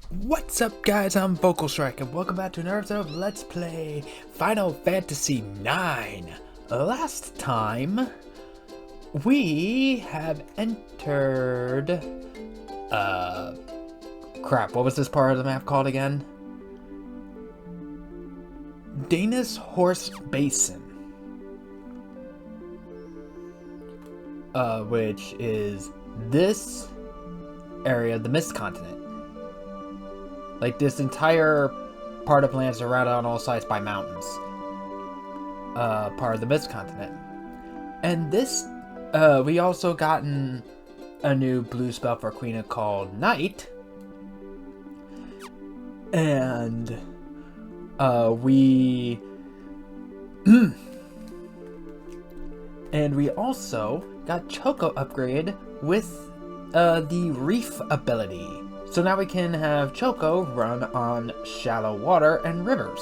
What's up, guys? I'm Vocal Strike, and welcome back to another episode of Let's Play Final Fantasy IX. Last time, we have entered... Crap, what was this part of the map called again? Dana's Horse Basin. Which is this area, the Mist Continent. Like, this entire part of land is surrounded on all sides by mountains. Part of the Mist Continent. And this, we also gotten a new blue spell for Queen called Night. And, we... and we also got Choco upgraded with, the Reef ability. So now we can have Choco run on shallow water and rivers.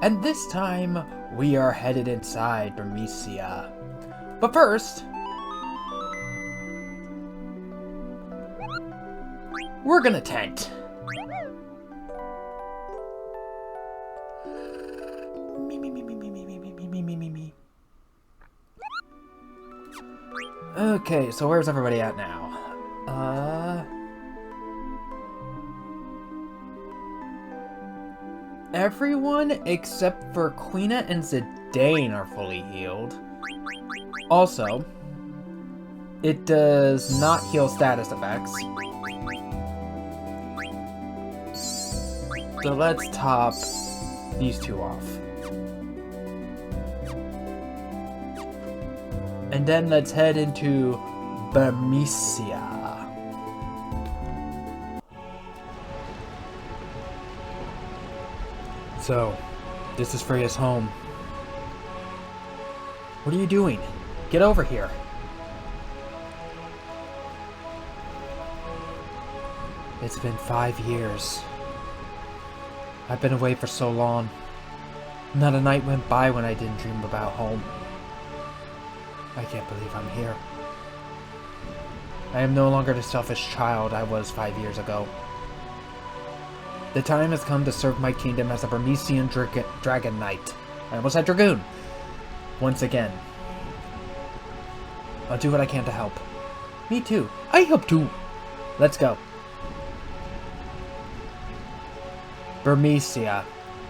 And this time, we are headed inside Burmecia. But first, we're gonna tent. Me. Okay, so where's everybody at now? Everyone except for Quina and Zidane are fully healed. Also, it does not heal status effects. So let's top these two off. And then let's head into Burmecia. So, this is Freya's home. What are you doing? Get over here. It's been 5 years. I've been away for so long. Not a night went by when I didn't dream about home. I can't believe I'm here. I am no longer the selfish child I was 5 years ago. The time has come to serve my kingdom as a Burmecian Dragon Knight. I almost said Dragoon. Once again. I'll do what I can to help. Me too. I help too. Let's go. Burmecia,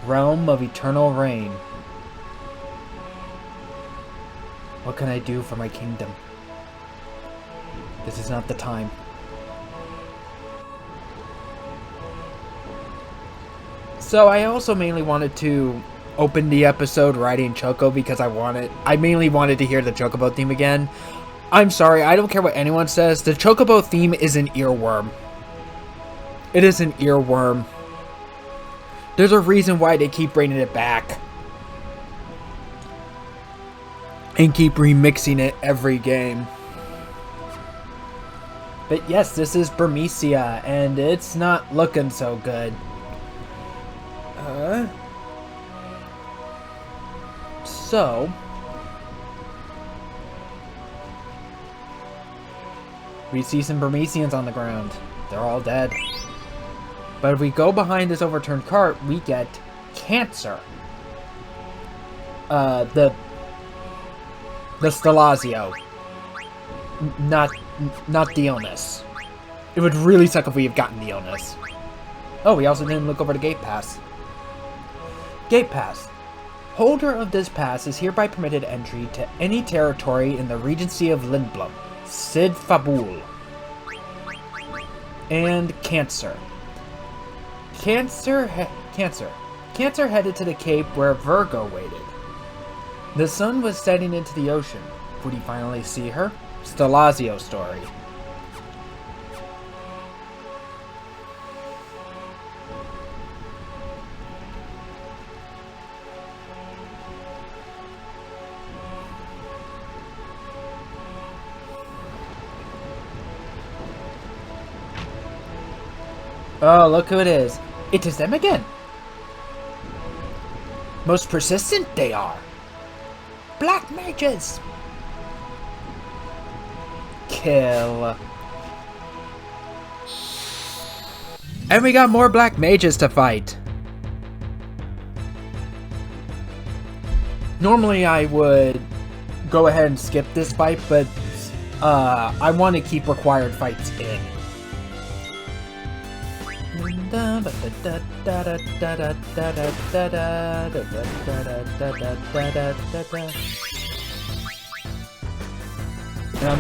realm of eternal reign. What can I do for my kingdom? This is not the time. So I also mainly wanted to open the episode riding Choco because I mainly wanted to hear the Chocobo theme again. I'm sorry, I don't care what anyone says. The Chocobo theme is an earworm. It is an earworm. There's a reason why they keep bringing it back. And keep remixing it every game. But yes, this is Burmecia, and it's not looking so good. So... we see some Burmecians on the ground. They're all dead. But if we go behind this overturned cart, we get cancer. The Stelazio. Not the illness. It would really suck if we had gotten the illness. Oh, we also didn't look over the gate pass. Gate pass. Holder of this pass is hereby permitted entry to any territory in the Regency of Lindblom. Cid Fabul. And Cancer. Cancer headed to the cape where Virgo waited. The sun was setting into the ocean. Would he finally see her? Stelazio story. Oh, look who it is. It is them again. Most persistent they are. Black mages. Kill. And we got more black mages to fight. Normally I would go ahead and skip this fight, but I want to keep required fights in. And I'm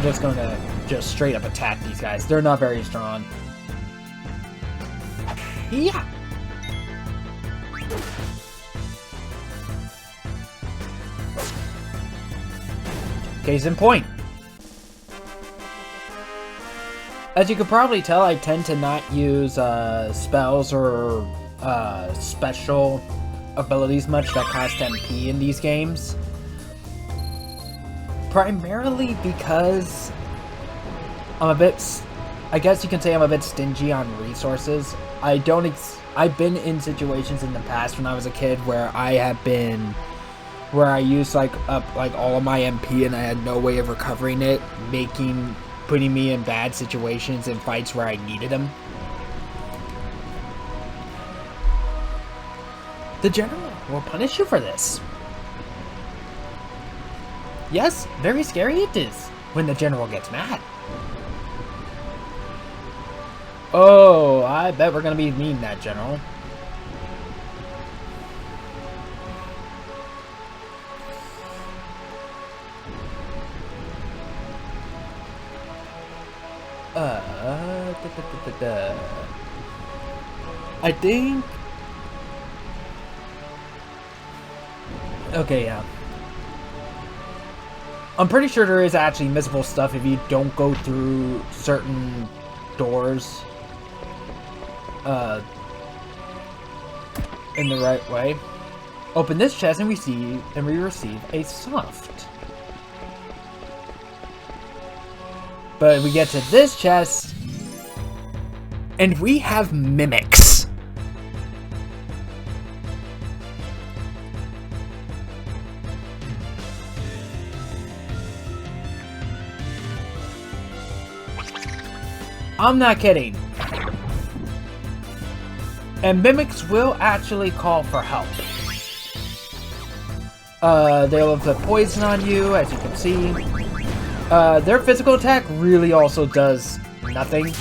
just going to just straight up attack these guys. They're not very strong. Yeah. Case in point. As you can probably tell, I tend to not use spells or special abilities much that cost MP in these games. Primarily because I'm a bit, I guess you can say I'm a bit stingy on resources. I've been in situations in the past when I was a kid where I used up all of my MP and I had no way of recovering it, putting me in bad situations in fights where I needed them. The general will punish you for this. Yes, very scary it is when the general gets mad. Oh, I bet we're gonna be meeting that general. I think... Okay, yeah. I'm pretty sure there is actually missable stuff if you don't go through certain doors in the right way. Open this chest and we receive a soft. But we get to this chest and we have mimics. I'm not kidding. And mimics will actually call for help. They'll put poison on you, as you can see. Their physical attack really also does nothing.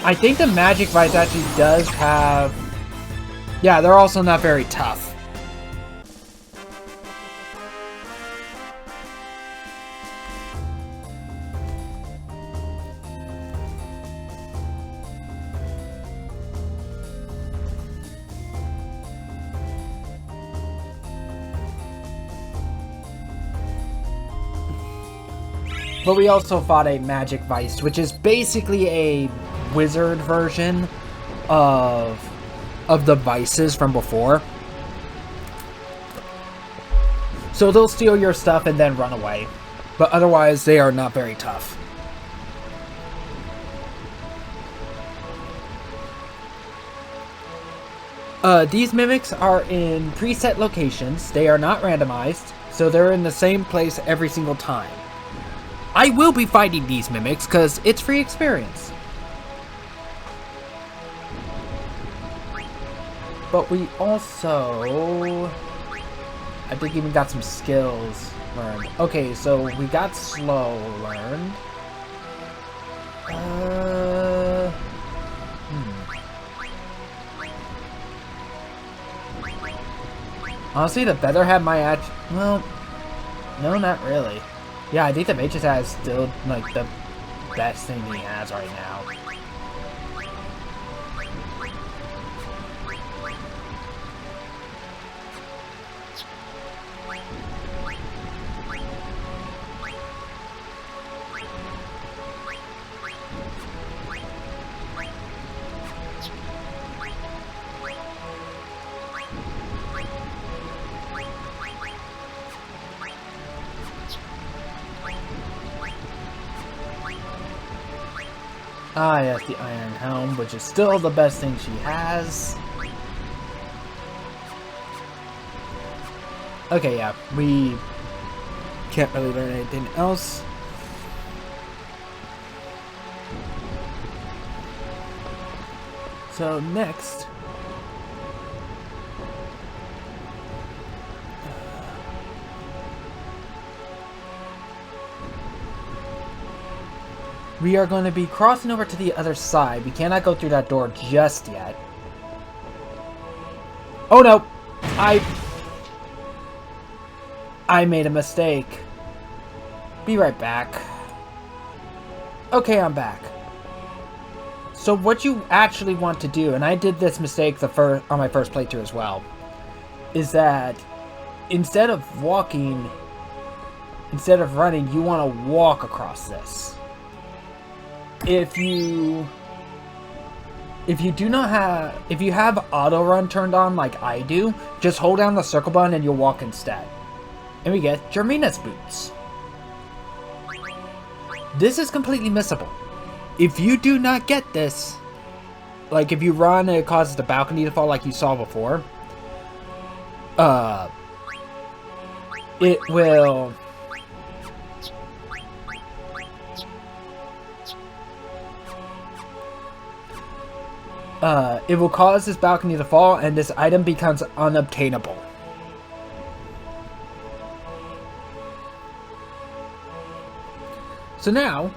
I think the magic vice actually does have... Yeah, they're also not very tough. But we also fought a magic vice, which is basically a wizard version of the vices from before. So they'll steal your stuff and then run away. But otherwise, they are not very tough. These mimics are in preset locations. They are not randomized, so they're in the same place every single time. I will be fighting these mimics because it's free experience. But we also, I think, even got some skills learned. Okay, so we got slow learned. Honestly, the better have my well, no, not really. Yeah, I think the Mage's hat is still, like, the best thing he has right now. Ah, yes, the Iron Helm, which is still the best thing she has. Okay, yeah, we can't really learn anything else. So next, we are going to be crossing over to the other side. We cannot go through that door just yet. Oh no! I made a mistake. Be right back. Okay, I'm back. So what you actually want to do, and I did this mistake on my first playthrough as well, is that instead of running, you want to walk across this. If you have auto run turned on like I do, just hold down the circle button and you'll walk instead. And we get Jermina's boots. This is completely missable. If you do not get this, like if you run and it causes the balcony to fall like you saw before, it will cause this balcony to fall and this item becomes unobtainable. So now,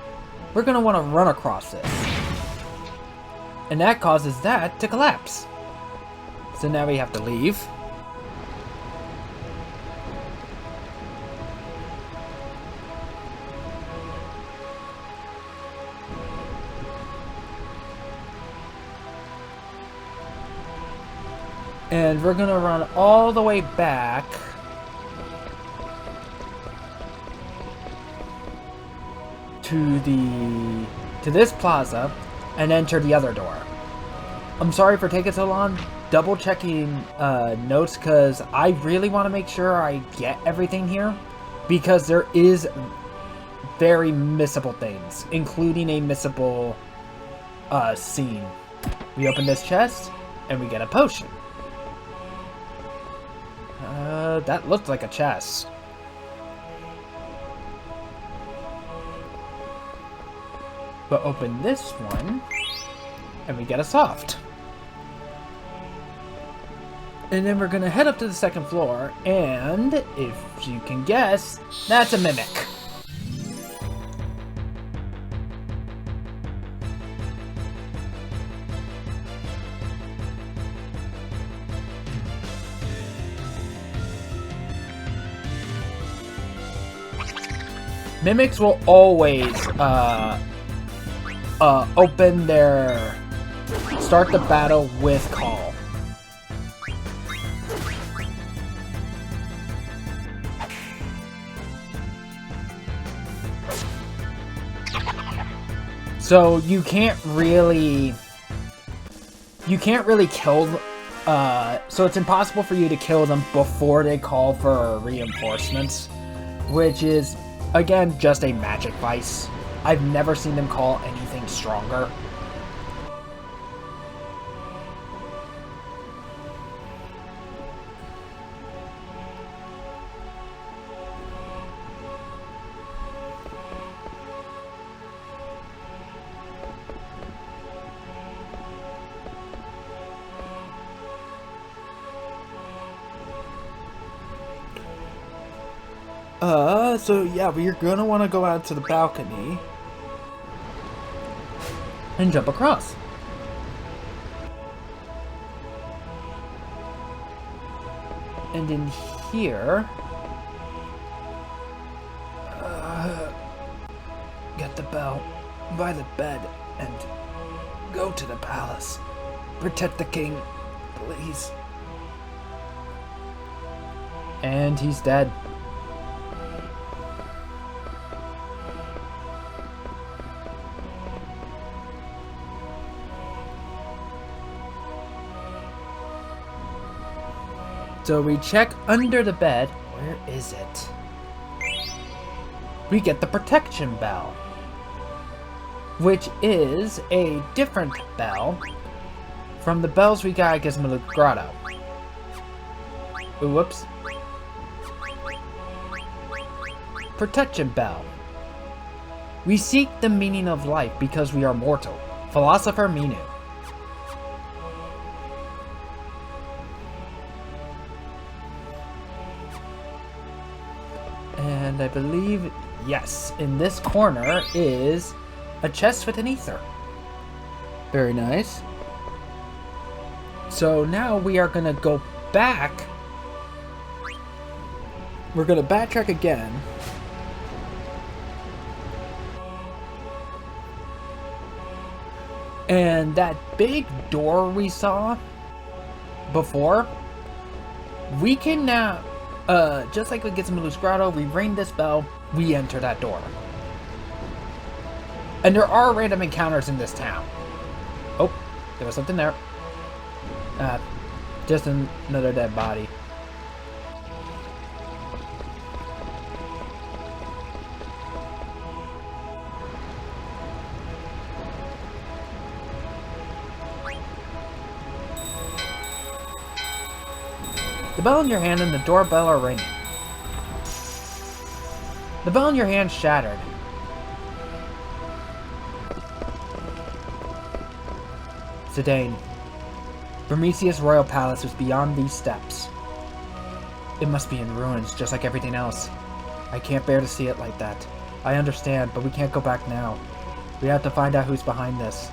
we're going to want to run across this. And that causes that to collapse. So now we have to leave. And we're going to run all the way back to this plaza and enter the other door. I'm sorry for taking so long. Double checking notes because I really want to make sure I get everything here because there is very missable things, including a missable scene. We open this chest and we get a potion. That looked like a chest. But open this one, and we get a soft. And then we're gonna head up to the second floor, and if you can guess, that's a mimic. Mimics will always, start the battle with call. So you can't really kill, so it's impossible for you to kill them before they call for reinforcements, which is, again, just a magic vice. I've never seen them call anything stronger. So yeah, we're gonna want to go out to the balcony and jump across. And in here, get the bell by the bed and go to the palace. Protect the king, please. And he's dead. So we check under the bed. Where is it? We get the protection bell, which is a different bell from the bells we got at Gizmo Grotto. Ooh, whoops. Protection Bell. We seek the meaning of life because we are mortal. Philosopher Minu. And I believe, yes, in this corner is a chest with an ether. Very nice. So now we are going to go back. We're going to backtrack again. And that big door we saw before, we can now, just like with Gizmalu's Grotto, we ring this bell, we enter that door. And there are random encounters in this town. Oh, there was something there. Just another dead body. The bell in your hand and the doorbell are ringing. The bell in your hand shattered. Zidane. Burmecia's royal palace is beyond these steps. It must be in ruins, just like everything else. I can't bear to see it like that. I understand, but we can't go back now. We have to find out who's behind this.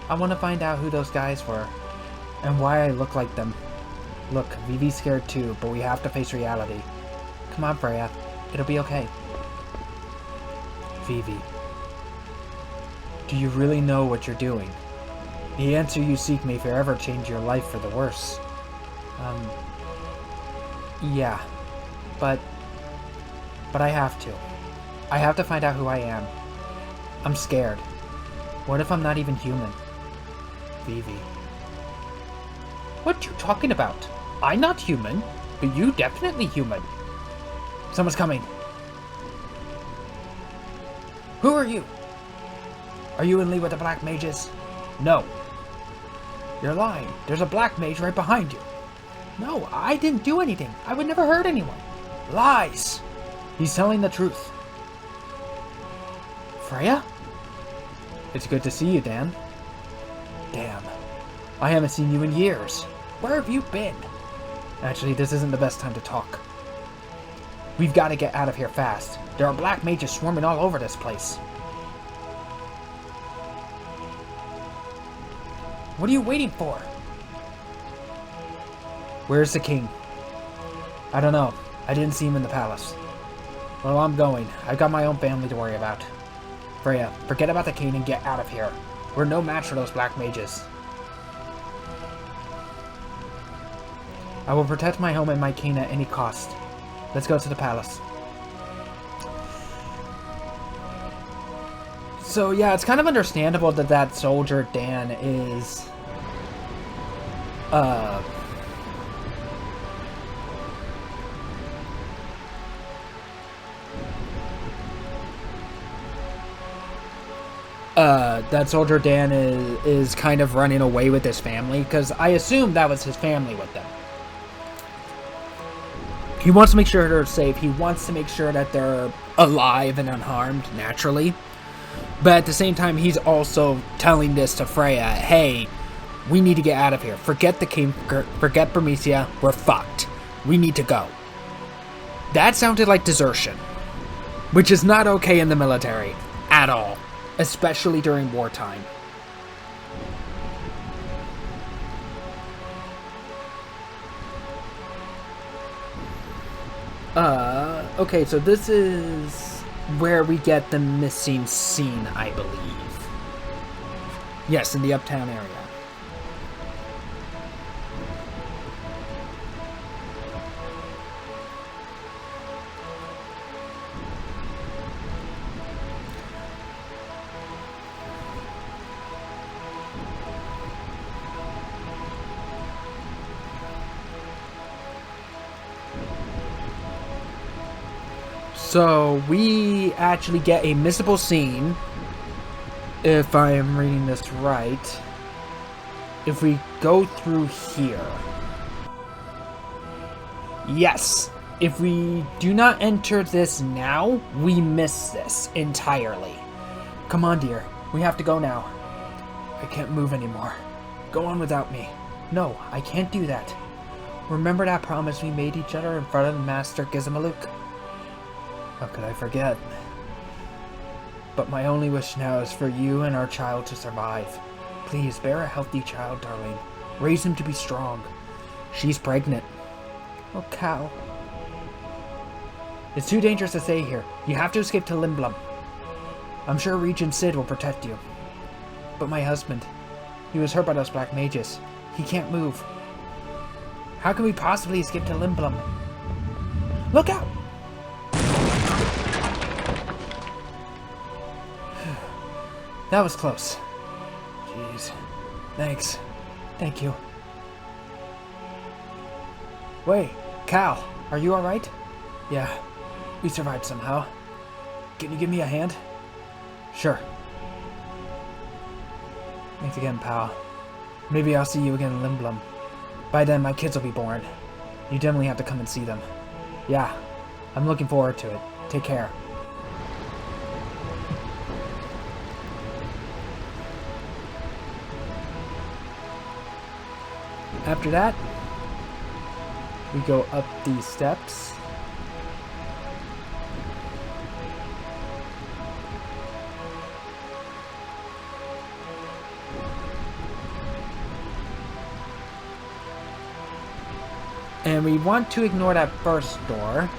I want to find out who those guys were, and why I look like them. Look, Vivi's scared too, but we have to face reality. Come on, Freya. It'll be okay. Vivi. Do you really know what you're doing? The answer you seek may forever change your life for the worse. Yeah. But I have to. I have to find out who I am. I'm scared. What if I'm not even human? Vivi. What you talking about? I'm not human, but you definitely human. Someone's coming. Who are you? Are you in league with the Black Mages? No. You're lying. There's a Black Mage right behind you. No, I didn't do anything. I would never hurt anyone. Lies. He's telling the truth. Freya? It's good to see you, Dan. Damn. I haven't seen you in years. Where have you been? Actually, this isn't the best time to talk. We've got to get out of here fast. There are Black Mages swarming all over this place. What are you waiting for? Where's the king? I don't know. I didn't see him in the palace. Well, I'm going. I've got my own family to worry about. Freya, forget about the king and get out of here. We're no match for those Black Mages. I will protect my home and my king at any cost. Let's go to the palace. So yeah, it's kind of understandable that that soldier Dan is that soldier Dan is kind of running away with his family, because I assume that was his family with them. He wants to make sure they're safe. He wants to make sure that they're alive and unharmed, naturally. But at the same time, he's also telling this to Freya, hey, we need to get out of here. Forget the king, forget Burmecia, we're fucked. We need to go. That sounded like desertion, which is not okay in the military, at all. Especially during wartime. Okay, so this is where we get the missing scene, I believe. Yes, in the uptown area. So, we actually get a missable scene, if I am reading this right, if we go through here. Yes! If we do not enter this now, we miss this entirely. Come on, dear. We have to go now. I can't move anymore. Go on without me. No, I can't do that. Remember that promise we made each other in front of Master Gizmaluk? How could I forget? But my only wish now is for you and our child to survive. Please, bear a healthy child, darling. Raise him to be strong. She's pregnant. Oh, Cal. It's too dangerous to stay here. You have to escape to Limblum. I'm sure Regent Sid will protect you. But my husband, he was hurt by those black mages. He can't move. How can we possibly escape to Limblum? Look out! That was close. Jeez. Thanks. Thank you. Wait, Cal, are you alright? Yeah, we survived somehow. Can you give me a hand? Sure. Thanks again, pal. Maybe I'll see you again in Limblum. By then, my kids will be born. You definitely have to come and see them. Yeah, I'm looking forward to it. Take care. After that, we go up these steps. And we want to ignore that first door.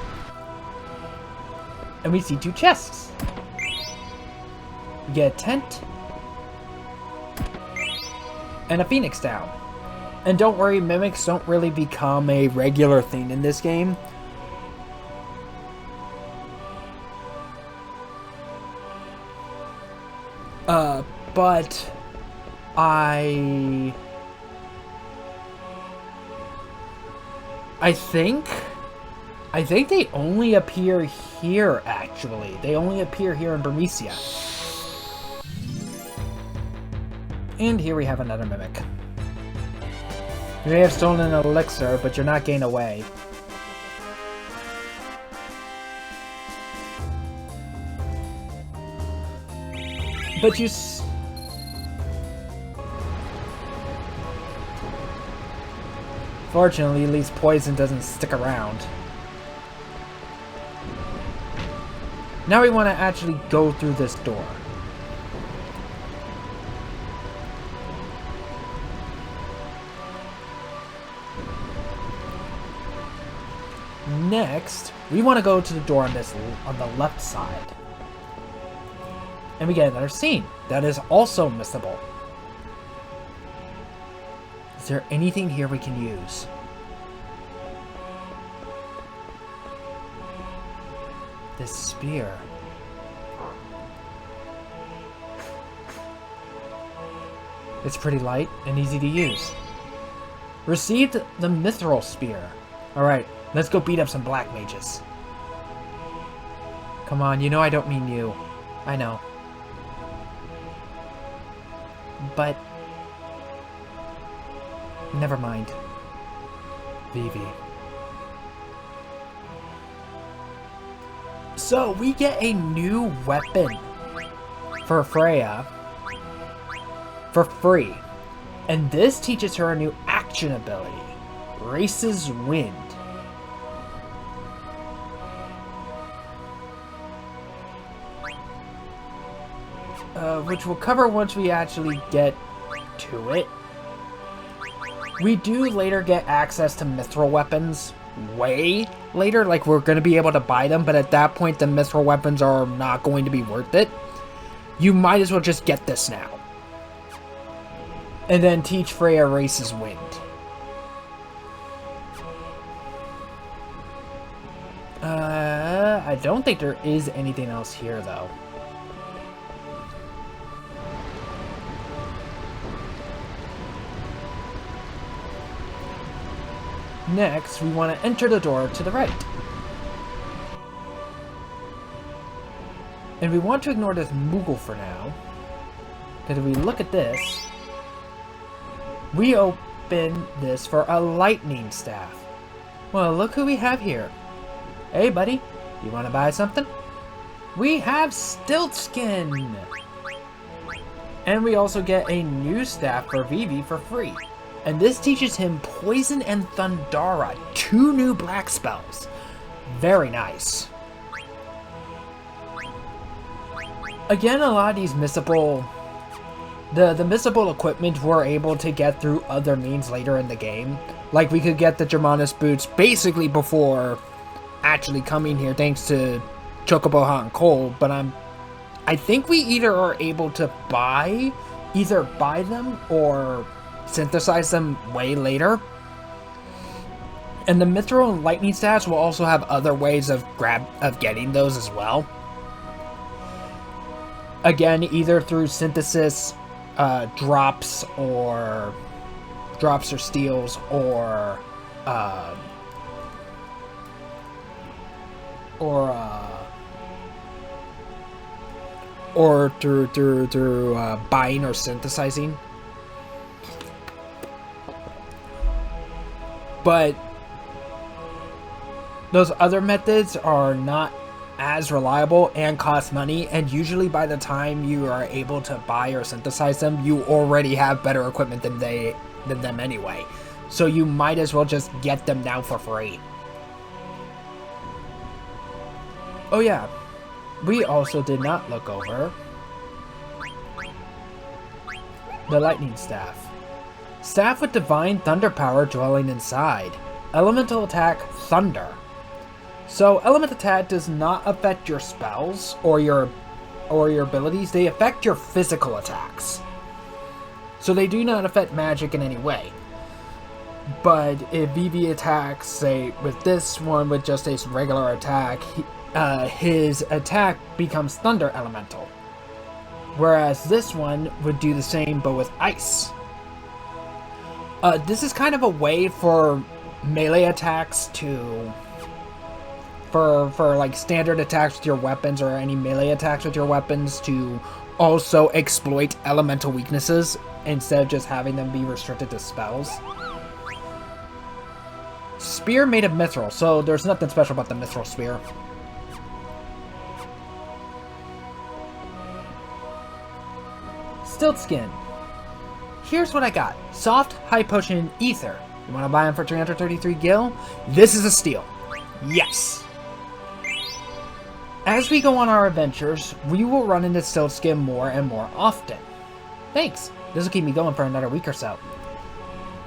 And we see two chests. We get a tent. And a phoenix down. And don't worry, mimics don't really become a regular thing in this game. But I think they only appear here, actually. They only appear here in Burmecia. And here we have another mimic. You may have stolen an elixir, but you're not getting away. But you Fortunately, at least poison doesn't stick around. Now we want to actually go through this door. Next, we want to go to the door on the left side. And we get another scene that is also missable. Is there anything here we can use? This spear. It's pretty light and easy to use. Received the mithril spear. Alright, let's go beat up some black mages. Come on, you know I don't mean you. I know. But never mind. Vivi. So, we get a new weapon for Freya for free. And this teaches her a new action ability. Race's Wind. Which we'll cover once we actually get to it. We do later get access to mithril weapons way later, like we're going to be able to buy them, but at that point the mithril weapons are not going to be worth it. You might as well just get this now. And then teach Freya Race's Wind. I don't think there is anything else here though. Next, we want to enter the door to the right. And we want to ignore this Moogle for now. Because if we look at this, we open this for a lightning staff. Well, look who we have here. Hey, buddy. You want to buy something? We have Stiltskin! And we also get a new staff for Vivi for free. And this teaches him Poison and Thundara, 2 new black spells. Very nice. Again, a lot of these missable... The missable equipment we're able to get through other means later in the game. Like, we could get the Germanus boots basically before actually coming here, thanks to Chocobo Hot and Cold, but I think we either are able to buy them or synthesize them way later. And the Mithril and Lightning stats will also have other ways of getting those as well. Again, either through synthesis, drops or steals, or through buying or synthesizing. But those other methods are not as reliable and cost money, and usually by the time you are able to buy or synthesize them, you already have better equipment than them anyway. So you might as well just get them now for free. Oh yeah, we also did not look over the Lightning Staff. Staff with Divine Thunder power dwelling inside. Elemental attack, Thunder. So, elemental attack does not affect your spells or your abilities. They affect your physical attacks. So they do not affect magic in any way. But if Vivi attacks, say, with this one with just a regular attack, his attack becomes Thunder Elemental. Whereas this one would do the same, but with Ice. This is kind of a way for melee attacks to... For like standard attacks with your weapons or any melee attacks with your weapons to also exploit elemental weaknesses instead of just having them be restricted to spells. Spear made of mithril, so there's nothing special about the mithril spear. Stiltskin. Here's what I got. Soft, high potion, ether. You want to buy them for 333 gil? This is a steal. Yes! As we go on our adventures, we will run into Stiltskin more and more often. Thanks! This will keep me going for another week or so.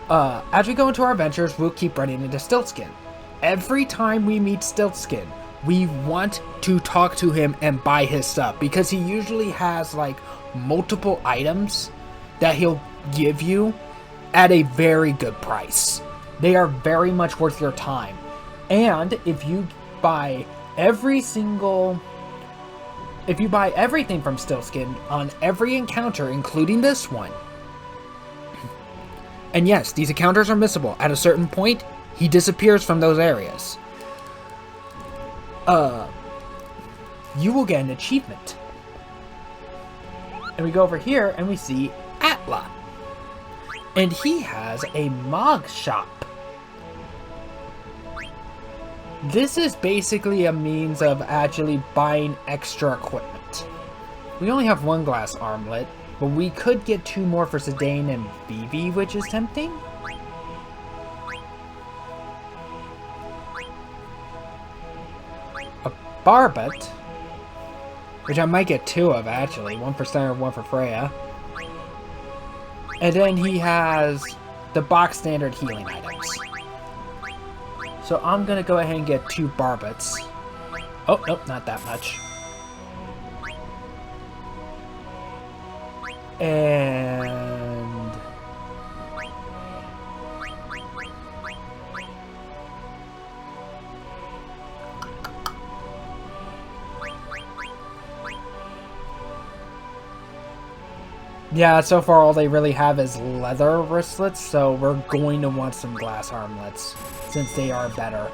As we go into our adventures, we'll keep running into Stiltskin. Every time we meet Stiltskin, we want to talk to him and buy his stuff, because he usually has, like, multiple items that he'll give you at a very good price. They are very much worth your time. And if you buy everything from Stiltskin on every encounter, including this one, and yes, these encounters are missable. At a certain point, he disappears from those areas. You will get an achievement. And we go over here and we see Atla. And he has a Mog Shop. This is basically a means of actually buying extra equipment. We only have 1 glass armlet, but we could get 2 more for Zidane and Vivi, which is tempting. A Barbet, which I might get 2 of actually, 1 for Steiner, 1 for Freya. And then he has the box standard healing items. So I'm gonna go ahead and get 2 Barbets. Oh, nope, not that much. And... yeah, so far all they really have is leather wristlets, so we're going to want some glass armlets, since they are better.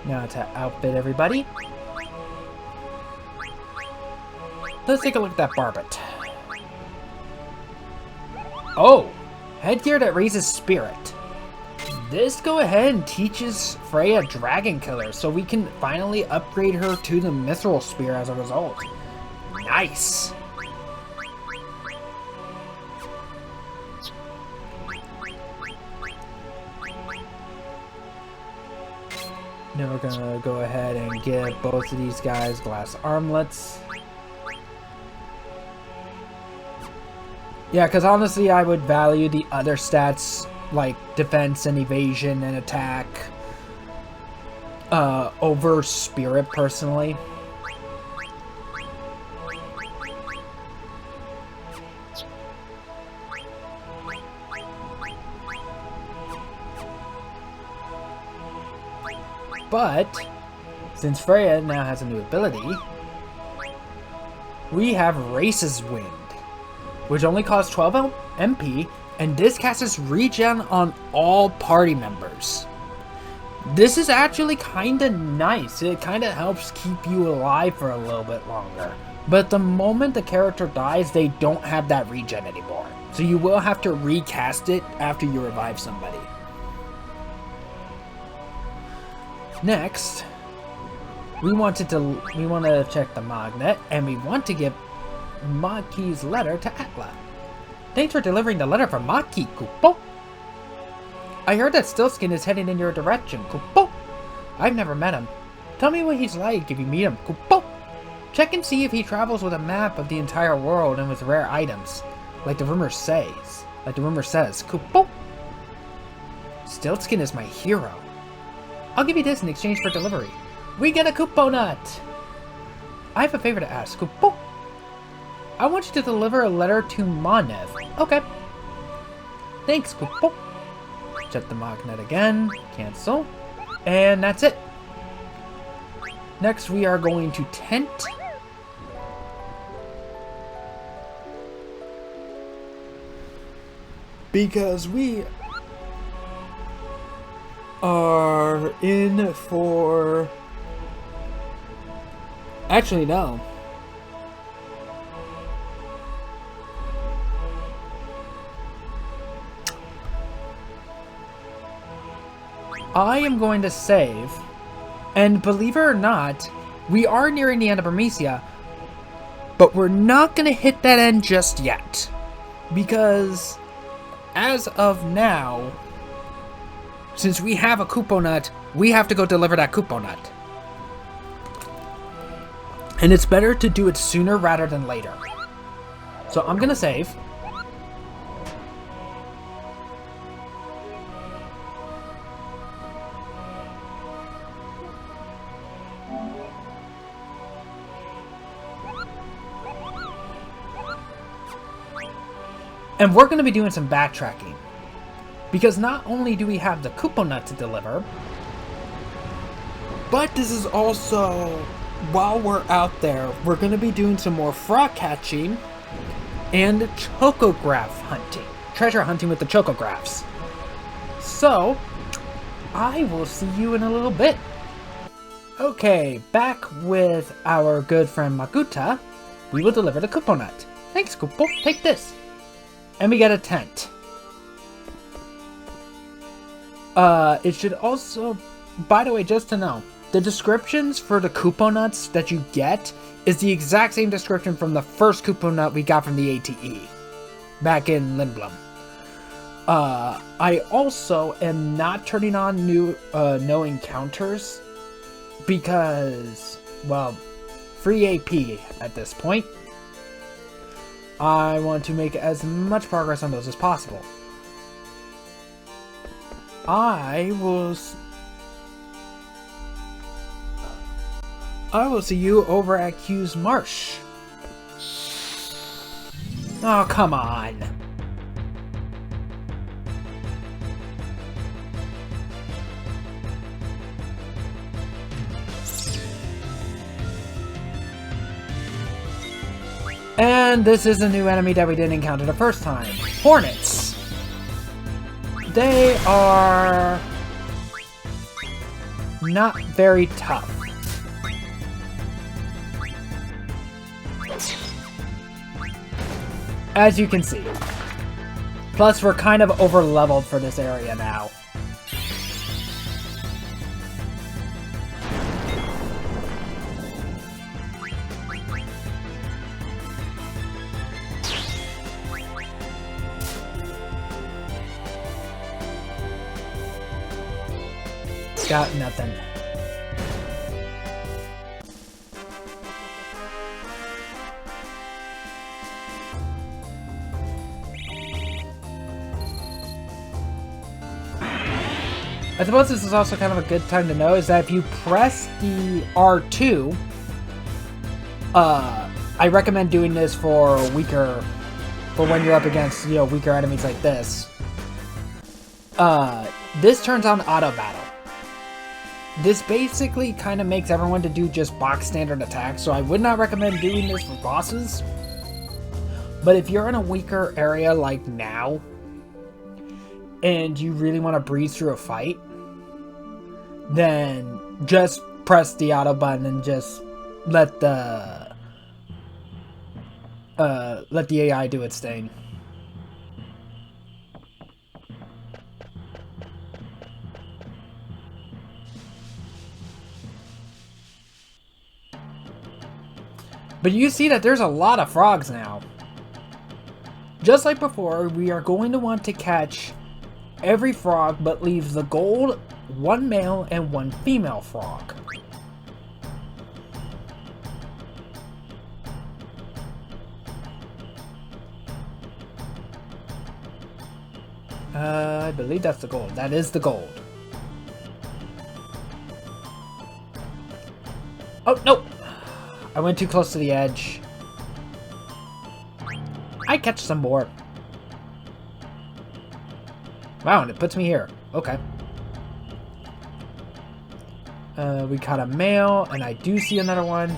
Now to outfit everybody. Let's take a look at that Barbet. Oh! Headgear that raises spirit. this go ahead and teaches Freya Dragon Killer, so we can finally upgrade her to the Mithril Spear as a result. Nice! Now we're gonna go ahead and give both of these guys glass armlets. Yeah, because honestly, I would value the other stats like defense and evasion and attack over spirit personally. But since Freya now has a new ability, we have Race's Wind, which only costs 12 MP, and this casts regen on all party members. This is actually kinda nice. It kinda helps keep you alive for a little bit longer. But the moment the character dies, they don't have that regen anymore. So you will have to recast it after you revive somebody. Next, we want to check the magnet, and we want to give Maki's letter to Atla. Thanks for delivering the letter from Maki, Kupo. I heard that Stillskin is heading in your direction, Kupo. I've never met him. Tell me what he's like if you meet him, Kupo. Check and see if he travels with a map of the entire world and with rare items, like the rumor says. Kupo. Stillskin is my hero. I'll give you this in exchange for delivery. We get a Kupo nut! I have a favor to ask, Kupo. I want you to deliver a letter to Manev. Okay. Thanks, Kupo. Check the magnet again. Cancel. And that's it. Next, we are going to Tent. Because we are in for... Actually, no. I am going to save, and believe it or not, we are nearing the end of Burmecia, but we're not going to hit that end just yet. Because, as of now, since we have a Kupo nut, we have to go deliver that Kupo nut. And it's better to do it sooner rather than later. So I'm gonna save. And we're gonna be doing some backtracking. Because not only do we have the Kupo nut to deliver, but this is also, while we're out there, we're going to be doing some more frog catching and chocograph hunting. Treasure hunting with the chocographs. So, I will see you in a little bit. Okay, back with our good friend Makuta. We will deliver the Kupo nut. Thanks, Kupo. Take this. And we get a tent. It should also, by the way, just to know, the descriptions for the Kupo nuts that you get is the exact same description from the first Kupo nut we got from the ATE back in Lindblom. I also am not turning on no encounters because, well, free AP at this point. I want to make as much progress on those as possible. I will see you over at Q's Marsh. Oh, come on. And this is a new enemy that we didn't encounter the first time. Hornets. They are not very tough. As you can see. Plus, we're kind of over-leveled for this area now. Got nothing. I suppose this is also kind of a good time to know is that if you press the R2, I recommend doing this for when you're up against, you know, weaker enemies like this. This turns on auto battle. This basically kind of makes everyone to do just box standard attacks, so I would not recommend doing this for bosses. But if you're in a weaker area like now, and you really want to breeze through a fight, then just press the auto button and just let the AI do its thing. But you see that there's a lot of frogs now. Just like before, we are going to want to catch every frog but leave the gold, one male and one female frog. I believe that's the gold. That is the gold. Oh, no! I went too close to the edge. I catch some more. Wow, and it puts me here. Okay. We caught a male, and I do see another one.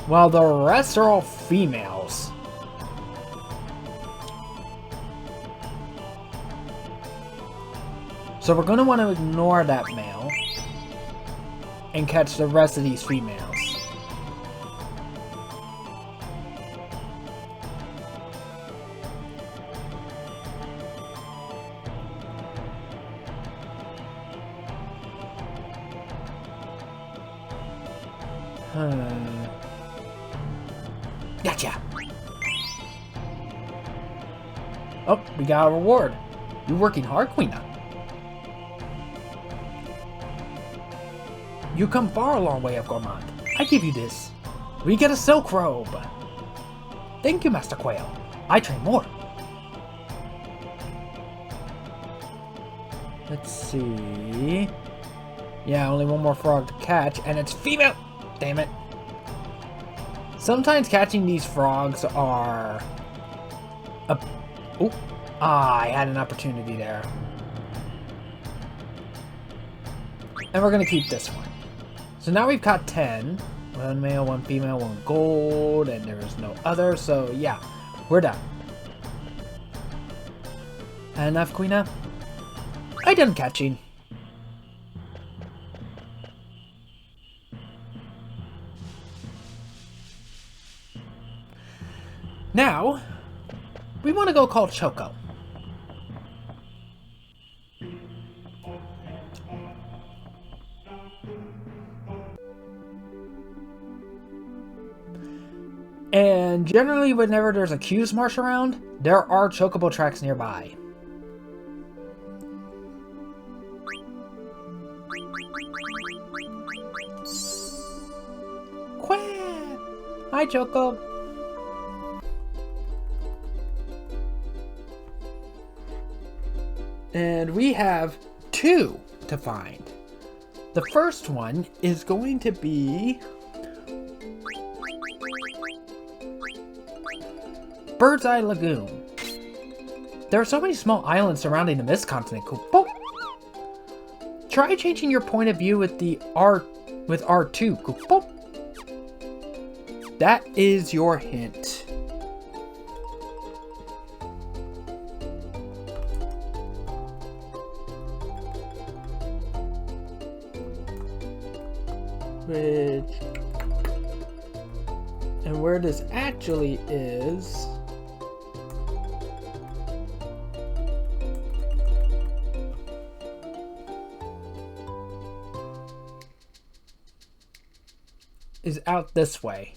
While the rest are all females. So we're going to want to ignore that male and catch the rest of these females. Gotcha! Oh, we got a reward. You're working hard, Queena. You come far a long way of Gourmand. I give you this. We get a silk robe. Thank you, Master Quail. I train more. Let's see. Yeah, only one more frog to catch, and it's female! Damn it. Sometimes catching these frogs are... Oh, I had an opportunity there. And we're going to keep this one. So now we've caught 10. One male, one female, one gold, and there is no other. So yeah, we're done. Enough, Queena? I done catching. Now, we want to go call Choco. And generally, whenever there's a Q's marsh around, there are chocobo tracks nearby. Quack! Hi, Choco. And we have 2 to find. The first one is going to be Bird's Eye Lagoon. There are so many small islands surrounding the Mist Continent. Cool. Try changing your point of view with R2. Cool. That is your hint. And where this actually is out this way.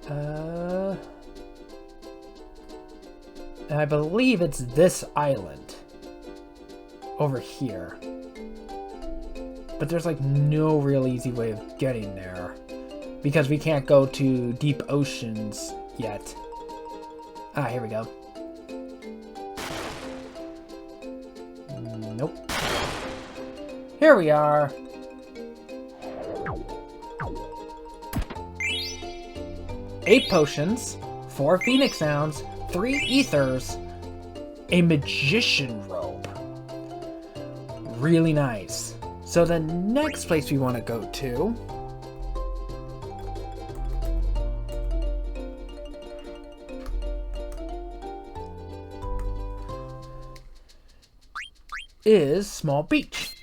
And I believe it's this island. over here. But there's like no real easy way of getting there. Because we can't go to deep oceans yet. Ah, here we go. Nope. Here we are. 8 potions, 4 phoenix sounds, 3 ethers, a magician robe. Really nice. So the next place we want to go to is Small Beach.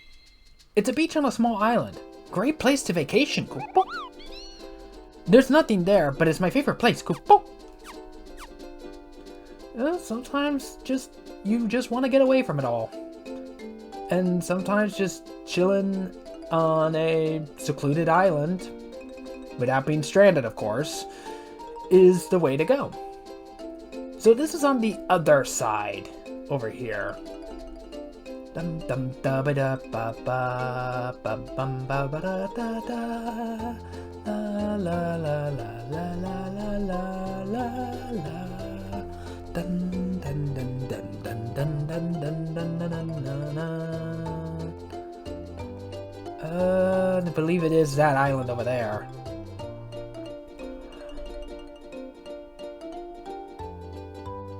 It's a beach on a small island. Great place to vacation. Cool. There's nothing there, but it's my favorite place. Cool. Sometimes you just want to get away from it all. And sometimes just chilling on a secluded island, without being stranded, of course, is the way to go. So this is on the other side, over here. Dum dum da ba da ba ba ba bum ba ba da da da la la la la la la la la la dun dun dun dun dun dun dun dun dun dun dun dun. I believe it is that island over there.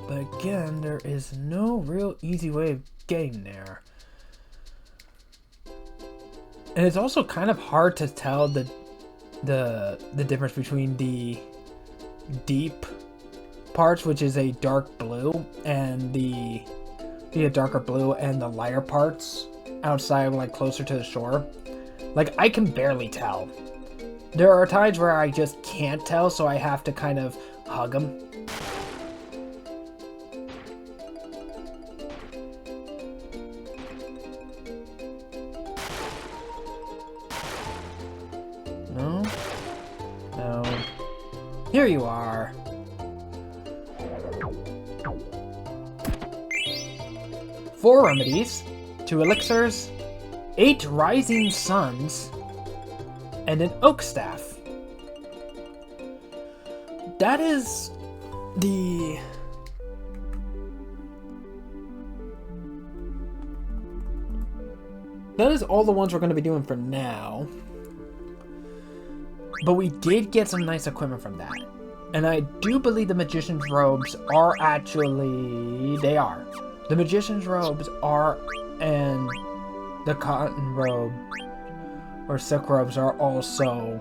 But again, there is no real easy way of getting there. And it's also kind of hard to tell the difference between the deep parts, which is a dark blue, and the darker blue, and the lighter parts outside, like closer to the shore. Like, I can barely tell. There are times where I just can't tell, so I have to kind of hug them. No? No. Here you are. Four remedies, 2 elixirs, 8 rising suns, and an oak staff. That is the... That is all the ones we're going to be doing for now. But we did get some nice equipment from that. And I do believe the magician's robes are actually... They are. The magician's robes are, and the cotton robe, or silk robes, are also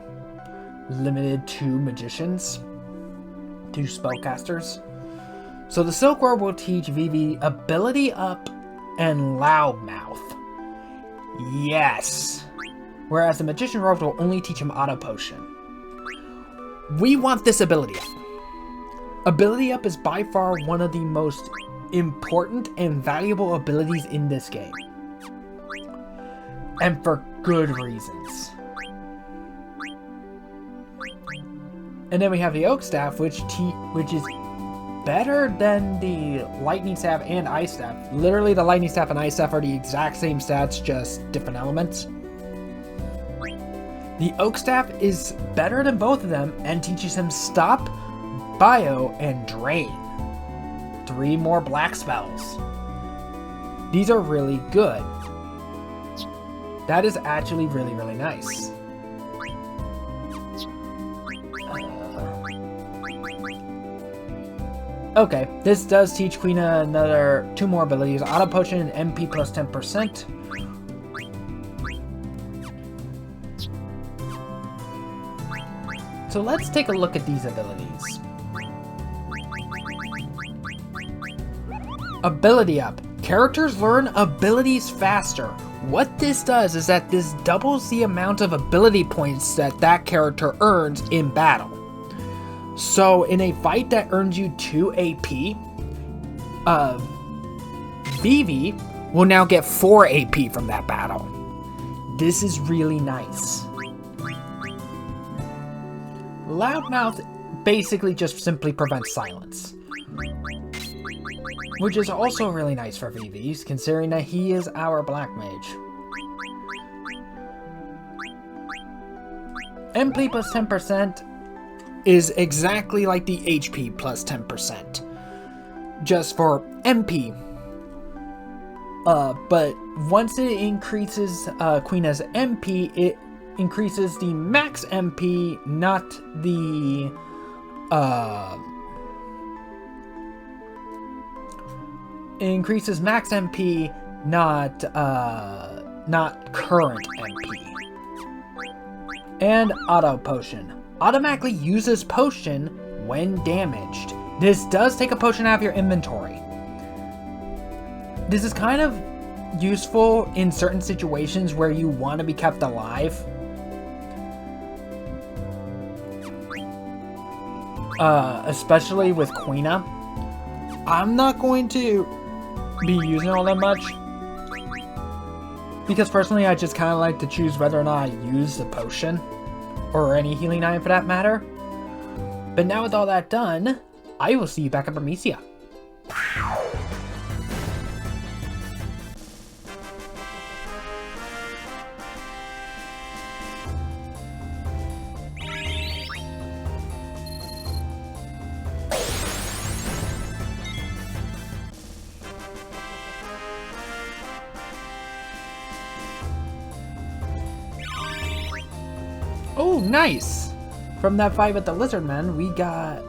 limited to magicians, to spellcasters. So the silk robe will teach Vivi ability up and loudmouth. Yes! Whereas the magician robe will only teach him auto potion. We want this ability up. Ability up is by far one of the most important and valuable abilities in this game. And for good reasons. And then we have the oak staff, which is better than the lightning staff and ice staff. Literally, the lightning staff and ice staff are the exact same stats, just different elements. The oak staff is better than both of them and teaches him stop, bio, and drain. 3 more black spells. These are really good. That is actually really, really nice. Okay, this does teach Queen another 2 more abilities. Auto Potion and MP plus 10%. So let's take a look at these abilities. Ability up. Characters learn abilities faster. What this does is that this doubles the amount of ability points that character earns in battle. So in a fight that earns you 2 AP, Vivi will now get 4 AP from that battle. This is really nice. Loudmouth basically just simply prevents silence. Which is also really nice for VVs, considering that he is our black mage. MP plus 10% is exactly like the HP plus 10%. Just for MP. But once it increases Queena's MP, it increases the max MP, not the it increases max MP, not current MP. And auto potion. Automatically uses potion when damaged. This does take a potion out of your inventory. This is kind of useful in certain situations where you want to be kept alive. Especially with Quina. I'm not going to be using all that much. Because personally, I just kind of like to choose whether or not I use the potion. Or any healing item for that matter. But now with all that done, I will see you back at Burmecia. Oh, nice! From that fight with the Lizardmen, we got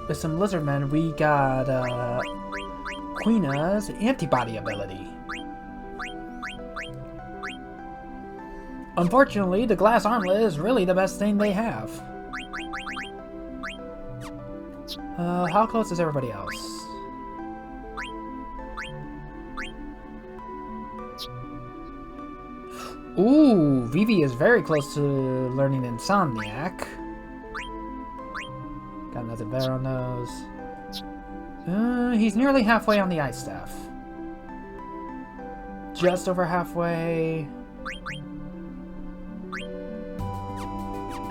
Queena's antibody ability. Unfortunately, the glass armlet is really the best thing they have. How close is everybody else? Ooh, Vivi is very close to learning Insomniac. Got another bear on those. He's nearly halfway on the Ice Staff. Just over halfway.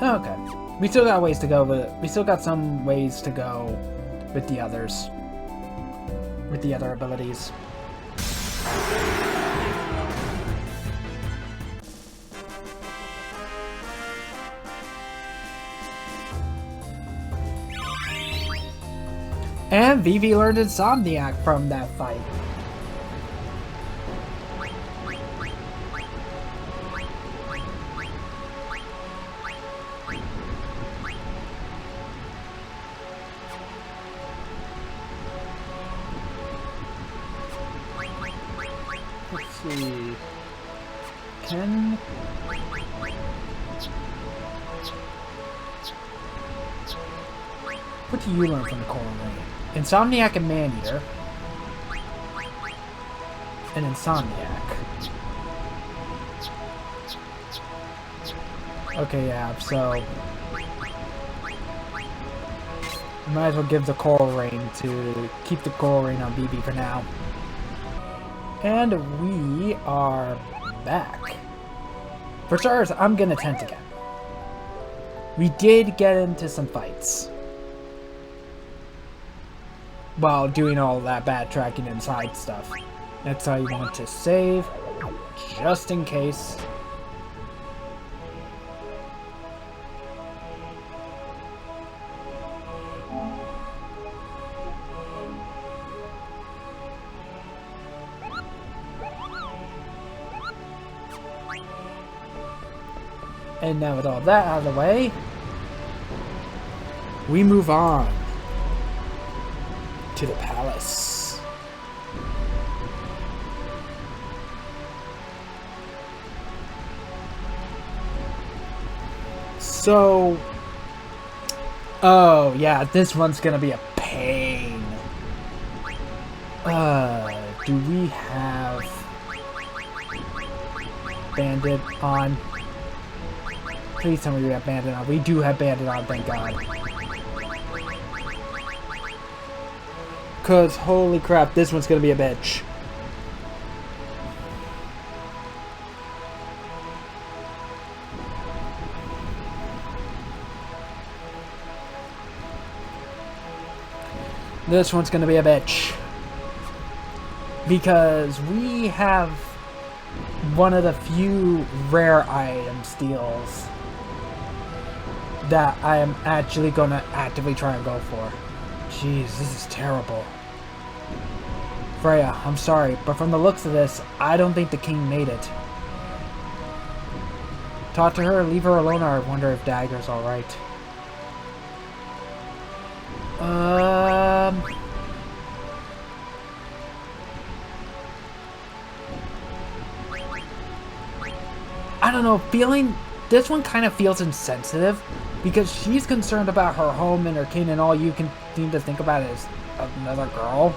Okay. We still got ways to go, but we still got some ways to go with the others. With the other abilities. And Vivi learned Insomniac from that fight. Let's see. What do you learn from the Coral Ring? Insomniac and Maneater. And Insomniac. Okay, yeah, so... might as well give the Coral Ring to keep the Coral Ring on BB for now. And we are back. For starters, I'm gonna tent again. We did get into some fights. While doing all that backtracking and side stuff. That's how you want to save, just in case. And now with all that out of the way, we move on to the palace. So, oh yeah, this one's gonna be a pain. Do we have Bandit on? Please tell me we have Bandit on. We do have Bandit on, thank God. Cause holy crap, this one's gonna be a bitch. This one's gonna be a bitch. Because we have one of the few rare item steals that I am actually gonna actively try and go for. Jeez, this is terrible. Freya, I'm sorry, but from the looks of this, I don't think the king made it. Talk to her, leave her alone, or I wonder if Dagger's alright. I don't know, this one kind of feels insensitive, because she's concerned about her home and her king, and all you can seem to think about is another girl.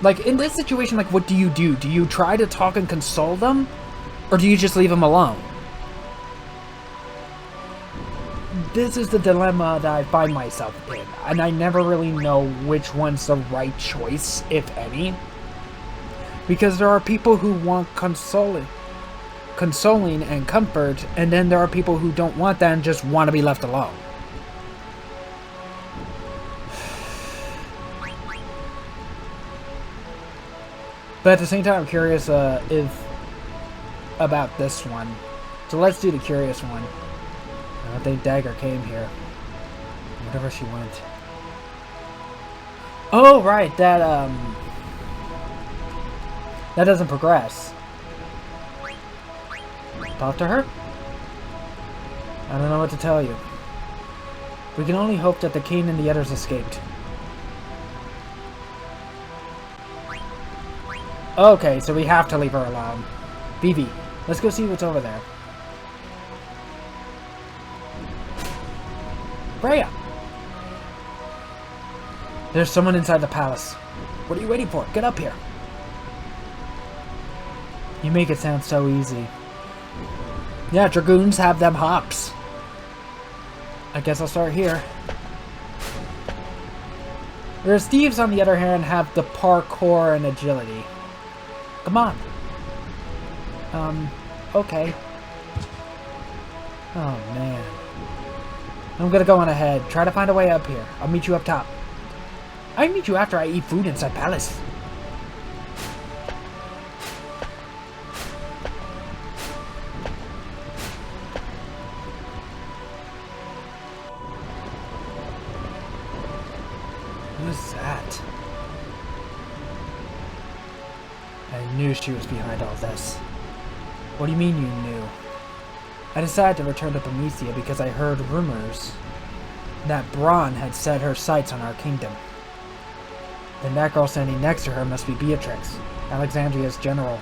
Like, in this situation, like, what do you do? Do you try to talk and console them? Or do you just leave them alone? This is the dilemma that I find myself in. And I never really know which one's the right choice, if any. Because there are people who want consoling and comfort. And then there are people who don't want that and just want to be left alone. But at the same time, I'm curious about this one. So let's do the curious one. I don't think Dagger came here. Whatever she went. Oh, right. That doesn't progress. Talk to her? I don't know what to tell you. We can only hope that the king and the others escaped. Okay, so we have to leave her alone. Vivi, let's go see what's over there. Freya! There's someone inside the palace. What are you waiting for? Get up here. You make it sound so easy. Yeah, dragoons have them hops. I guess I'll start here. Whereas thieves, on the other hand, have the parkour and agility. Come on. Okay. Oh, man. I'm gonna go on ahead. Try to find a way up here. I'll meet you up top. I'll meet you after I eat food inside palace. Who's that? I knew she was behind all this. What do you mean you knew? I decided to return to Burmecia because I heard rumors that Braun had set her sights on our kingdom. Then that girl standing next to her must be Beatrix, Alexandria's general.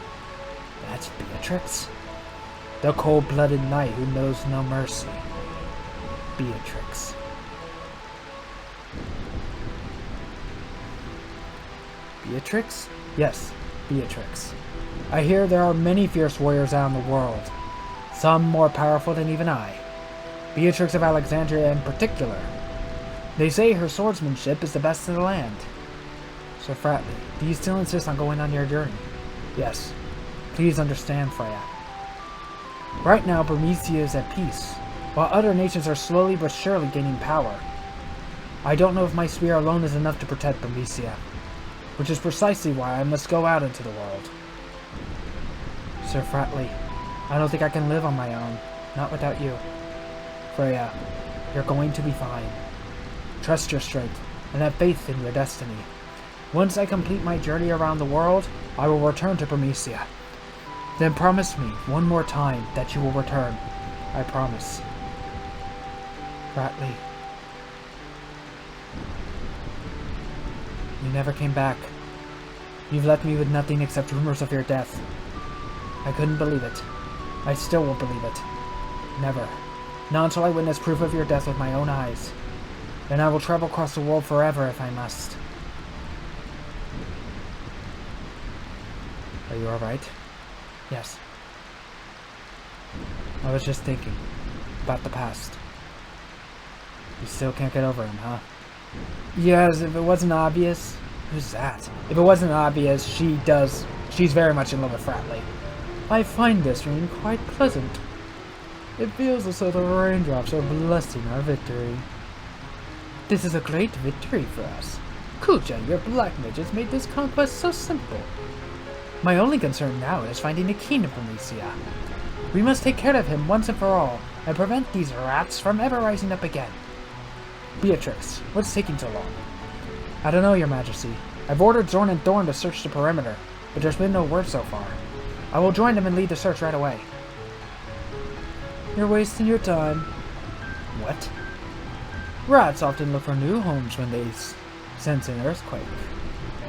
That's Beatrix? The cold-blooded knight who knows no mercy. Beatrix. Beatrix? Yes, Beatrix. I hear there are many fierce warriors out in the world, some more powerful than even I. Beatrix of Alexandria in particular. They say her swordsmanship is the best in the land. Sir Fratley, do you still insist on going on your journey? Yes. Please understand, Freya. Right now, Burmecia is at peace, while other nations are slowly but surely gaining power. I don't know if my spear alone is enough to protect Burmecia, which is precisely why I must go out into the world. Sir Fratley, I don't think I can live on my own, not without you. Freya, you're going to be fine. Trust your strength, and have faith in your destiny. Once I complete my journey around the world, I will return to Burmecia. Then promise me one more time that you will return. I promise. Fratley. You never came back. You've left me with nothing except rumors of your death. I couldn't believe it. I still won't believe it. Never. Not until I witness proof of your death with my own eyes. Then I will travel across the world forever if I must. Are you alright? Yes. I was just thinking about the past. You still can't get over him, huh? Yes, if it wasn't obvious. Who's that? If it wasn't obvious, she's very much in love with Fratley. I find this ring quite pleasant. It feels as though the raindrops are blessing our victory. This is a great victory for us. Kuja, your black mages made this conquest so simple. My only concern now is finding the King of Burmecia. We must take care of him once and for all, and prevent these rats from ever rising up again. Beatrix, what's taking so long? I don't know, Your Majesty. I've ordered Zorn and Thorn to search the perimeter, but there's been no word so far. I will join them and lead the search right away. You're wasting your time. What? Rats often look for new homes when they sense an earthquake.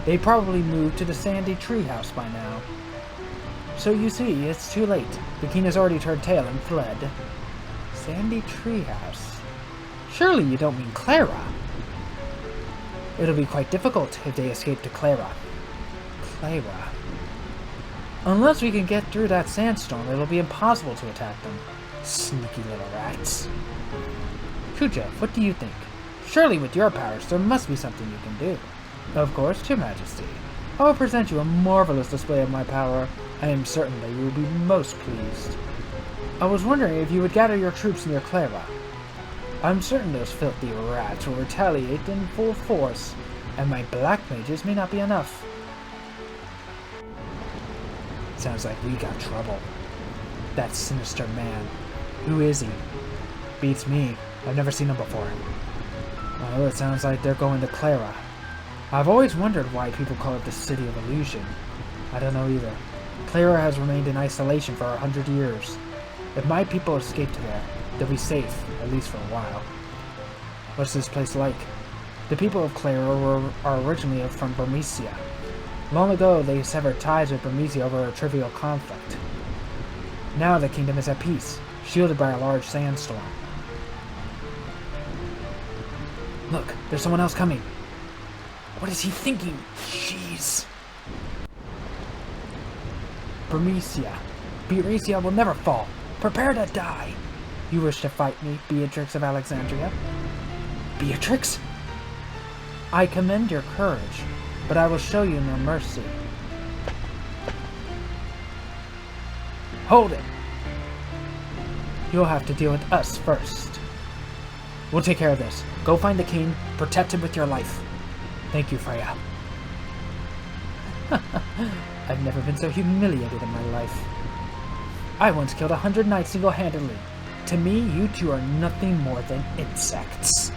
They probably moved to the sandy treehouse by now. So you see, it's too late. The king has already turned tail and fled. Sandy treehouse? Surely you don't mean Clara? It'll be quite difficult if they escape to Clara. Clara. Unless we can get through that sandstorm, it'll be impossible to attack them. Sneaky little rats. Kuja, what do you think? Surely with your powers, there must be something you can do. Of course, Your Majesty. I will present you a marvelous display of my power. I am certain that you will be most pleased. I was wondering if you would gather your troops near Clara. I'm certain those filthy rats will retaliate in full force, and my black mages may not be enough. Sounds like we got trouble. That sinister man. Who is he? Beats me. I've never seen him before. Well, it sounds like they're going to Clara. I've always wondered why people call it the City of Illusion. I don't know either. Clara has remained in isolation for 100 years. If my people escape to there, they'll be safe, at least for a while. What's this place like? The people of Clara are originally from Burmecia. Long ago, they severed ties with Burmecia over a trivial conflict. Now the kingdom is at peace, shielded by a large sandstorm. Look, there's someone else coming. What is he thinking? Jeez. Burmecia will never fall. Prepare to die. You wish to fight me, Beatrix of Alexandria? Beatrix? I commend your courage, but I will show you no mercy. Hold it! You'll have to deal with us first. We'll take care of this. Go find the king, protect him with your life. Thank you, Freya. I've never been so humiliated in my life. I once killed 100 knights single-handedly. To me, you two are nothing more than insects.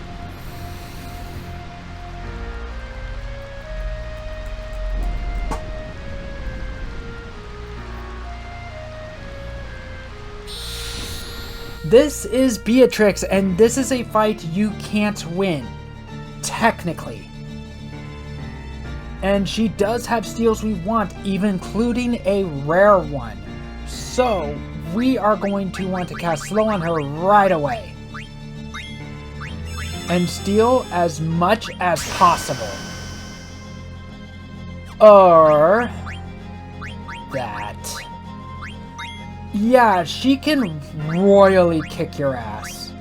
This is Beatrix, and this is a fight you can't win. Technically. And she does have steals we want, even including a rare one. So, we are going to want to cast Slow on her right away. And steal as much as possible. Or that. Yeah, she can royally kick your ass.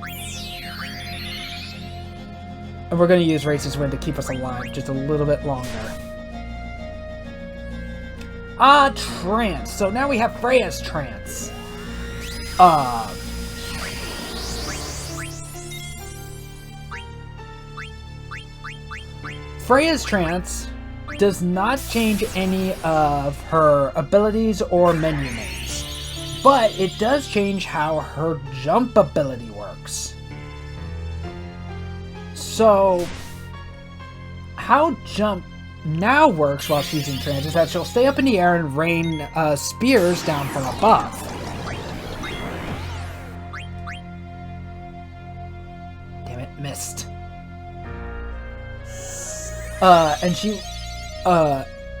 And we're going to use Race's Wind to keep us alive just a little bit longer. Ah, Trance. So now we have Freya's Trance. Freya's Trance does not change any of her abilities or menu names. But it does change how her jump ability works. So, how jump now works while she's in trance is that she'll stay up in the air and rain spears down from above. Damn it, missed. And she,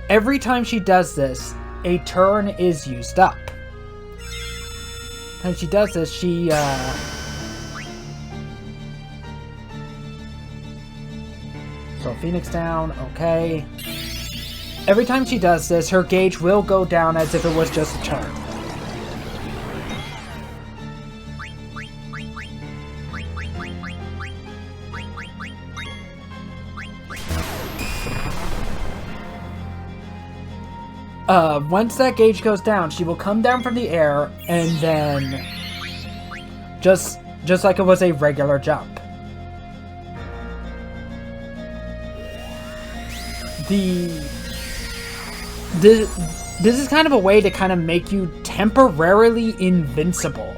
every time she does this, a turn is used up. And she does this, she, So Phoenix down, okay. Every time she does this, her gauge will go down as if it was just a turn. Once that gauge goes down, she will come down from the air, and then Just like it was a regular jump. This is kind of a way to kind of make you temporarily invincible.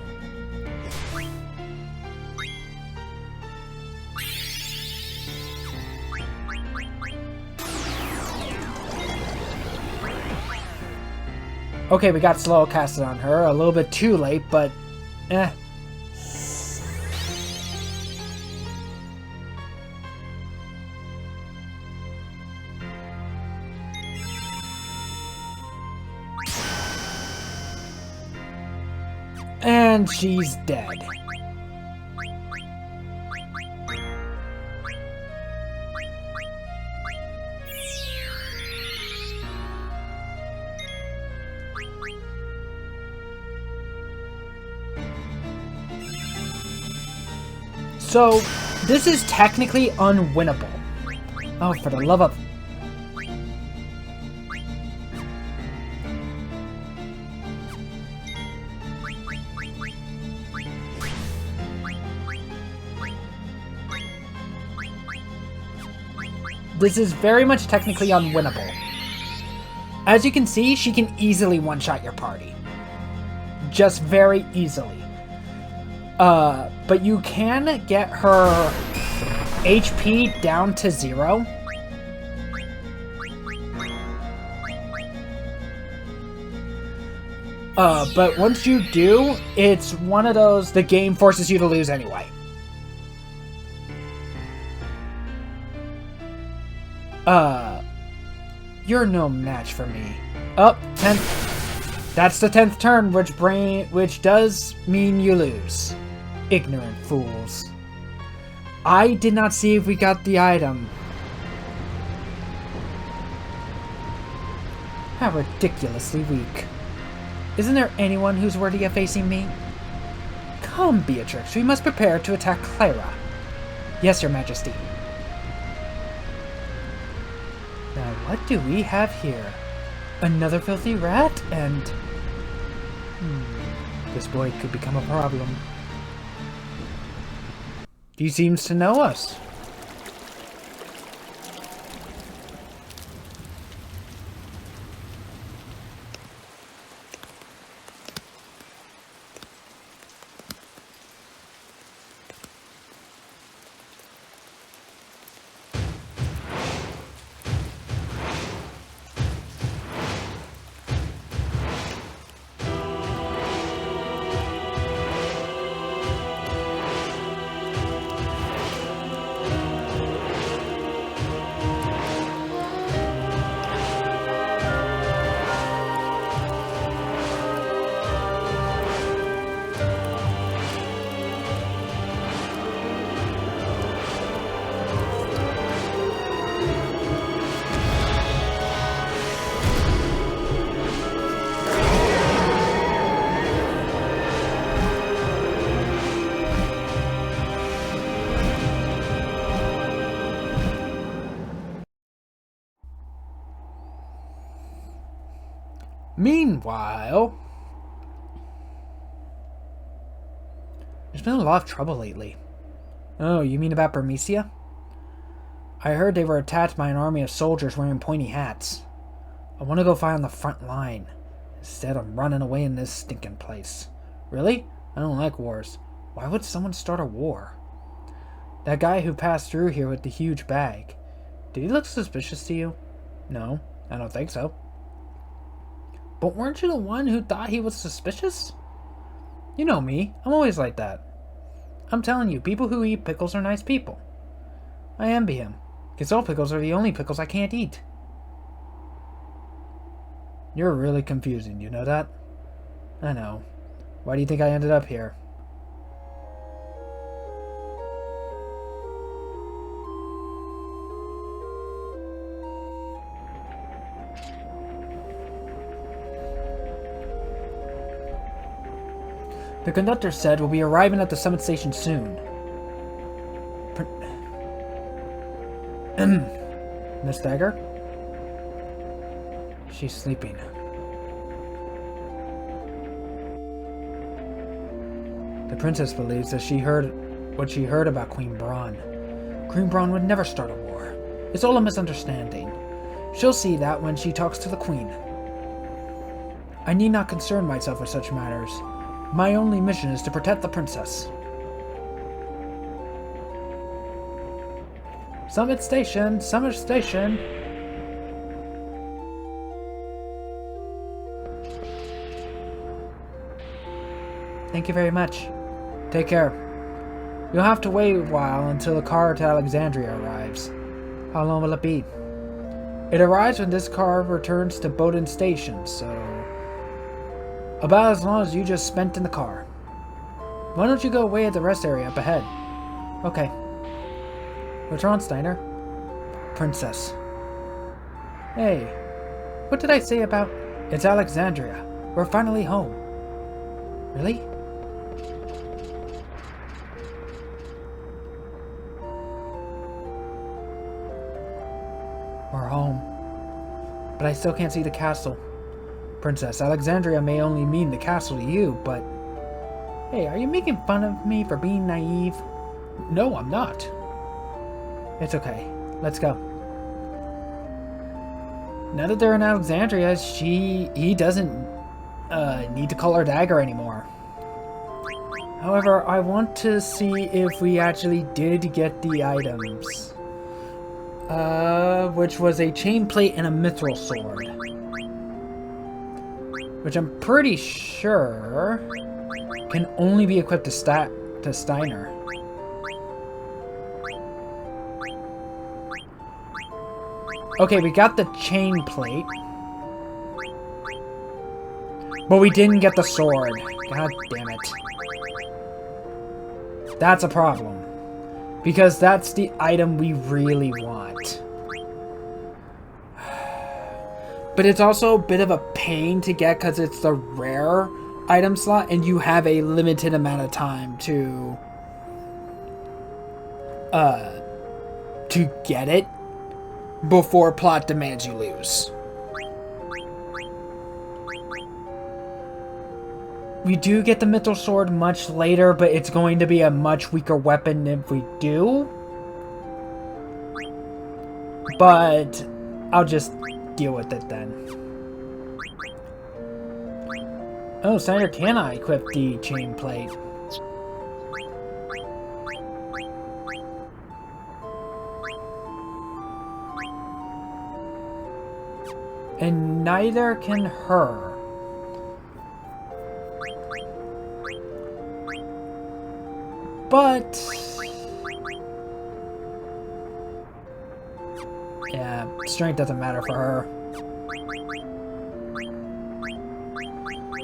Okay, we got slow casted on her. A little bit too late, but eh. And she's dead. So, this is technically unwinnable. Oh, for the love of... This is very much technically unwinnable. As you can see, she can easily one-shot your party. Just very easily. But you can get her HP down to 0. But once you do, it's one of those the game forces you to lose anyway. You're no match for me. Oh, 10th. That's the 10th turn, which does mean you lose. Ignorant fools. I did not see if we got the item. How ridiculously weak. Isn't there anyone who's worthy of facing me? Come, Beatrix, we must prepare to attack Clara. Yes, Your Majesty. Now, what do we have here? Another filthy rat, and... this boy could become a problem. He seems to know us. Meanwhile, there's been a lot of trouble lately. Oh, you mean about Burmecia? I heard they were attacked by an army of soldiers wearing pointy hats. I want to go fight on the front line. Instead, I'm running away in this stinking place. Really? I don't like wars. Why would someone start a war? That guy who passed through here with the huge bag. Did he look suspicious to you? No, I don't think so. But weren't you the one who thought he was suspicious? You know me. I'm always like that. I'm telling you, people who eat pickles are nice people. I envy him. Because all pickles are the only pickles I can't eat. You're really confusing, you know that? I know. Why do you think I ended up here? The conductor said we'll be arriving at the summit station soon. Miss Dagger? She's sleeping. The princess believes that what she heard about Queen Braun. Queen Braun would never start a war. It's all a misunderstanding. She'll see that when she talks to the queen. I need not concern myself with such matters. My only mission is to protect the princess. Summit Station! Summit Station! Thank you very much. Take care. You'll have to wait a while until the car to Alexandria arrives. How long will it be? It arrives when this car returns to Bowden Station, so... about as long as you just spent in the car. Why don't you go away at the rest area up ahead? Okay. What's wrong, Steiner? Princess. Hey, what did I say about... It's Alexandria. We're finally home. Really? We're home. But I still can't see the castle. Princess, Alexandria may only mean the castle to you, but... Hey, are you making fun of me for being naive? No, I'm not. It's okay. Let's go. Now that they're in Alexandria, he doesn't need to call her dagger anymore. However, I want to see if we actually did get the items. Which was a chain plate and a mithril sword. Which I'm pretty sure can only be equipped to Steiner. Okay, we got the chain plate. But we didn't get the sword. God damn it. That's a problem. Because that's the item we really want. But it's also a bit of a pain to get because it's the rare item slot and you have a limited amount of time to get it before plot demands you lose. We do get the mithril sword much later, but it's going to be a much weaker weapon if we do. But I'll just deal with it then. Oh, Steiner cannot equip the chain plate. And neither can her. But... yeah, strength doesn't matter for her.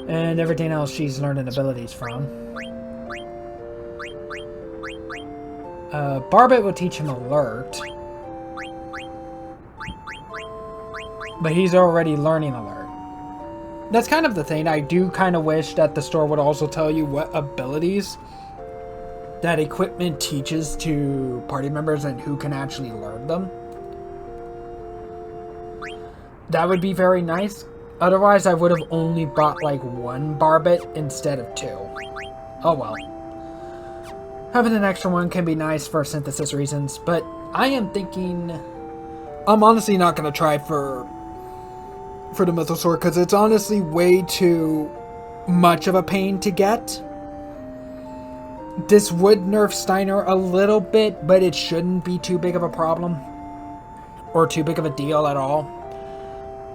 And everything else she's learning abilities from. Barbet will teach him Alert. But he's already learning Alert. That's kind of the thing. I do kind of wish that the store would also tell you what abilities that equipment teaches to party members and who can actually learn them. That would be very nice. Otherwise, I would have only bought like one Barbet instead of two. Oh well. Having an extra one can be nice for synthesis reasons, but I am thinking... I'm honestly not going to try for the mithril sword because it's honestly way too much of a pain to get. This would nerf Steiner a little bit, but it shouldn't be too big of a problem. Or too big of a deal at all.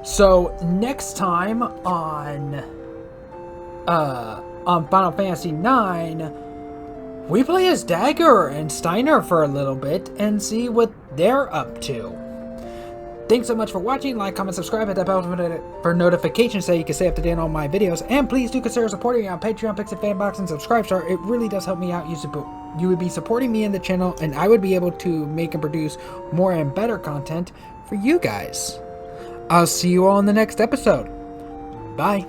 So, next time on Final Fantasy IX, we play as Dagger and Steiner for a little bit and see what they're up to. Thanks so much for watching. Like, comment, subscribe, hit that bell for notifications so you can stay up to date on all my videos. And please do consider supporting me on Patreon, Pixie Fanbox, and Subscribe Star. It really does help me out. You would be supporting me in the channel, and I would be able to make and produce more and better content for you guys. I'll see you all in the next episode. Bye.